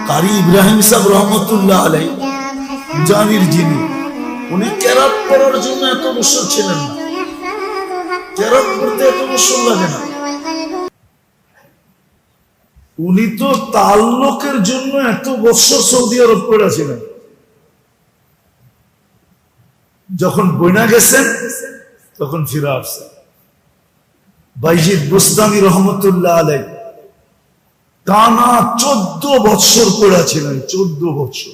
কারি ইব্রাহিম সাহেব রহমতুল্লাহ আলাই জানির যিনি, উনি কেরাত পড়ার জন্য এত বছর ছিলেন না, কেরাত পড়তে এত বছর লাগে না। উনি তো তাল্লুকের জন্য এত বছর সৌদি আরব পড়েছিলেন। যখন বইনা গেছেন তখন ফিরে আসছেন। বাইজিদ বুস্তামি রহমতুল্লাহ আলাই টানা 14 বছর পড়েছিলেন, 14 বছর।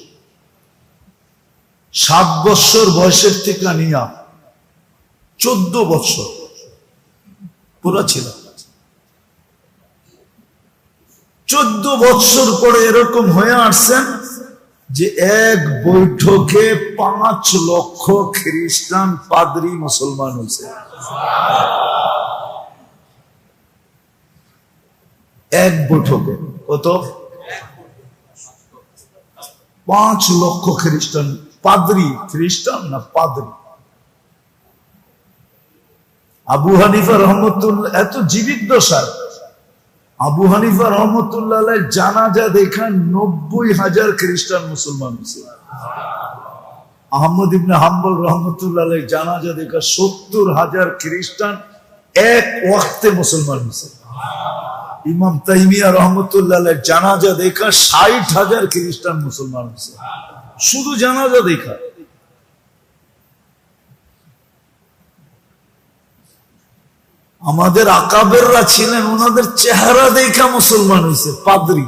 7 বছর বয়সের থেকে নিয়া 14 বছর পড়েছিলেন। 14 বছর পরে এরকম হয়ে আসছেন যে এক বৈঠকে 5 লক্ষ খ্রিস্টান পাদ্রী মুসলমান হয়েছে। এক বৈঠকে কত? 5 লক্ষ খ্রিস্টান পাদ্রী, খ্রিস্টান না পাদ্রী। আবু হানিফা রহমতুল্লাহ এত জীবিত দশায়, আবু হানিফা রহমতুল্লাহ জানাজা দেখা 90,000 খ্রিস্টান মুসলমান হয়েছে। আহমদ ইবনে হাম্বল রহমতুল্লাহ জানাজা দেখা 70,000 খ্রিস্টান এক ওয়াক্তে মুসলমান হয়েছে। ইমাম তাইমিয়া রহমতুল্লাহ জানাজা দেখা 60,000 খ্রিস্টান মুসলমান হয়েছে, শুধু জানাজা দেখা। আমাদের আকাবেররা ছিলেন, ওনাদের চেহারা দেখা মুসলমান হয়েছে, পাদ্রী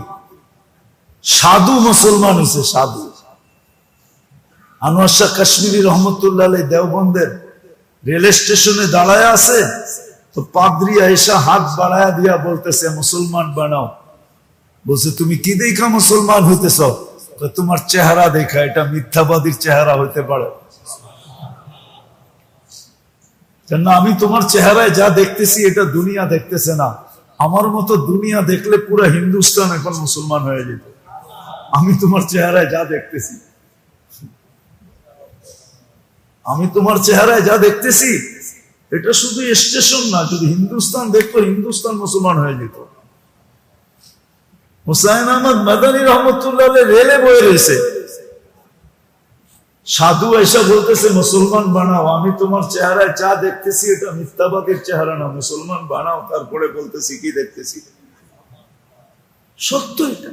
সাধু মুসলমান হয়েছে, সাধু। আনোয়ার শাহ কাশ্মীরি রহমতুল্লাহ দেওবন্দের রেল স্টেশনে দাঁড়ায় আছে, তো পাদ্রী আয়েশা হাত বাড়ায়া দিয়া বলতেছে মুসলমান বানাও। বলছে তুমি কি দেখা মুসলমান হইতেছ? তোমার চেহারা দেখা, এটা মিথ্যাবাদীর চেহারা হইতে পারে না, আমি তোমার চেহারায় যা দেখতেছি এটা দুনিয়া দেখতেছে না। আমার মতো দুনিয়া দেখলে পুরো হিন্দুস্তান এখন মুসলমান হয়ে যেত। আমি তোমার চেহারায় যা দেখতেছি, আমি তোমার চেহারায় যা দেখতেছি এটা শুধু স্টেশন না, যদি হিন্দুস্তান দেখতো হিন্দুস্তান মুসলমান হয়ে যেত। হুসাইন আহমদ মাদানী রহমতুল্লাহ রেলে বয়ে রয়েছে, সাধু এসে বলতেছে মুসলমান বানাও। আমি তোমার চেহারায় যা দেখতেছি এটা মিথ্যাবাদীর চেহারা না, মুসলমান বানাও। তারপরে বলতেছি কি দেখতেছি, সত্য এটা।